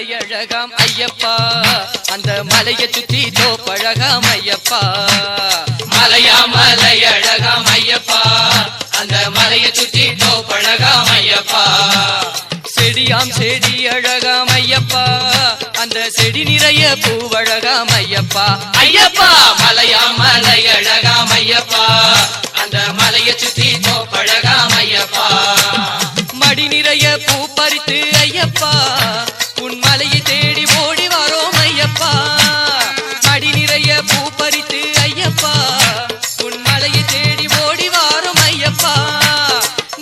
மலையழகாம் ஐயப்பா அந்த மலையை சுற்றி தோப்பழகாம் ஐயப்பா மலையழகாம் ஐயப்பா அந்த மலையை சுற்றி தோப்பழகாம் ஐயப்பா செடியாம் செடி அழகாம் ஐயப்பா அந்த செடி நிறைய பூவழகாம் ஐயப்பா ஐயப்பா மலையழகாம் ஐயப்பா அந்த மலையை சுற்றி தோப்பழகாம் ஐயப்பா மடி நிறைய பூ பறித்து ஐயப்பா உன் மலையை தேடி ஓடி வரோம் ஐயப்பா மடி நிறைய பூ பறித்து ஐயப்பா உன் மலையை தேடி ஓடி வாரோம் ஐயப்பா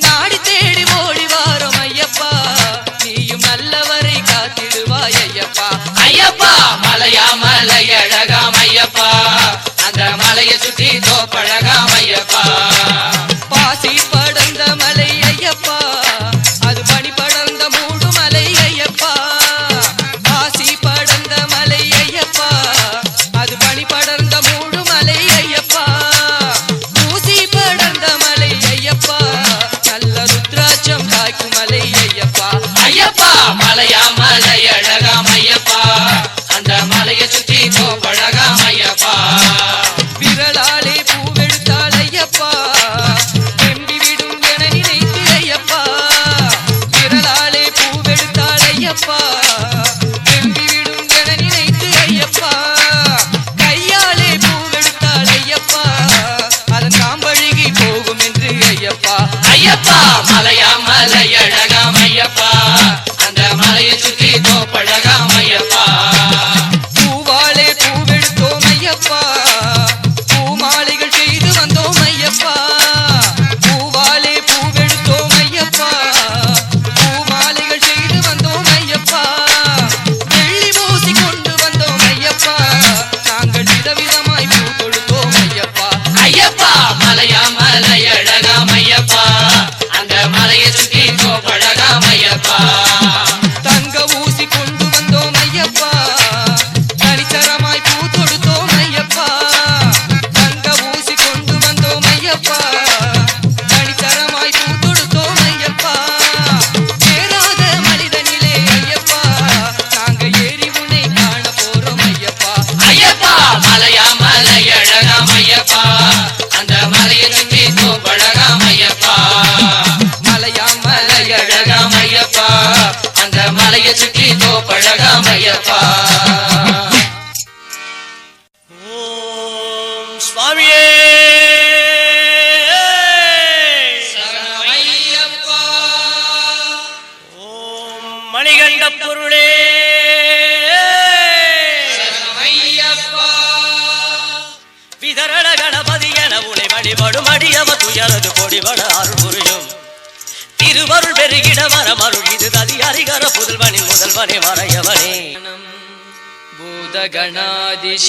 நாடி தேடி ஓடி வாரோம் ஐயப்பா நீயும் நல்லவரை காத்திடுவாய் ஐயப்பா ஐயப்பா மலையழகாம் ஐயப்பா அந்த மலையை சுற்றி தோப்பழகாம் ஐயப்பா பாசி படர்ந்த மலை ஐயப்பா அது பனி படர்ந்த மூடு மலை ஐயப்பா பாசி படர்ந்த மலை ஐயப்பா அது பனி படர்ந்த மூடு மலை ஐயப்பா ஊசி படர்ந்த மலை ஐயப்பா நல்ல ருத்ராட்சம் காய்க்கும் மலை ஐயப்பா ஐயப்பா மலையழகாம் ஐயப்பா அந்த மலையை சுற்றி தோப்பழகாம் ஐயப்பா விரலாலே பூவெடுத்தாள் ஐயப்பா வெம்பி விடும் என நினைத்து ஐயப்பா விரலாலே பூவெடுத்தாள் ஐயப்பா வெம்பி விடும் என நினைத்து ஐயப்பா கையாலே பூவெடுத்தாள் ஐயப்பா அதன் காம்பழுகி போகும் என்று ஐயப்பா ஐயப்பா மலையழகாம் ஐயப்பா அந்த மலையை சுற்றி தோப்பழகாம் ஐயப்பா பூவாலே பூவெடுத்தோம் ஐயப்பா பூமாலைகள் செய்து வந்தோம் ஐயப்பா பூவாலே பூவெடுத்தோம் ஐயப்பா பூமாலைகள் செய்து வந்தோம் ஐயப்பா வெள்ளி மூசி கொண்டு வந்தோம் ஐயப்பா நாங்கள் விதவிதமாய் பூ கொடுத்தோம் ஐயப்பா ஐயப்பா மலையழகாம் ஐயப்பா அந்த மலையை சுற்றி தோப்பழகாம் ஐயப்பா தங்க ஊசி கொண்டு வந்தோம் ஐயப்பா தனிச்சரமாய் பூ தொடுத்தோம் ஐயப்பா தங்க ஊசி கொண்டு வந்தோம் ஐயப்பா தனிச்சரமாய் பூ தொடுத்தோம் ஐயப்பா ஏறாத மனிதனிலே ஐயப்பா நாங்க ஏறி உன்னை காண போறோம் ஐயப்பா ஐயப்பா மலையழகாம் ஐயப்பா அந்த மலையை சுற்றி தோப்பழகாம் ஐயப்பா மலையழகாம் ஐயப்பா அந்த மலையை சுற்றி தோப்பழகாம் ஐயப்பா ஓம் சுவாமியே சரணமையப்பா ஓம் மணிகண்ட பொருளே சரணமையப்பா விதரண கணபதி என உனை வழிபடும் அடியவ துயரது பொடிபட அருள் புரியும் திருவருள் பெருகிட மரமருள் இது ததி அறிகர புதல்வனின் முதல்வனே மறையவனே பூதகணாதிஷ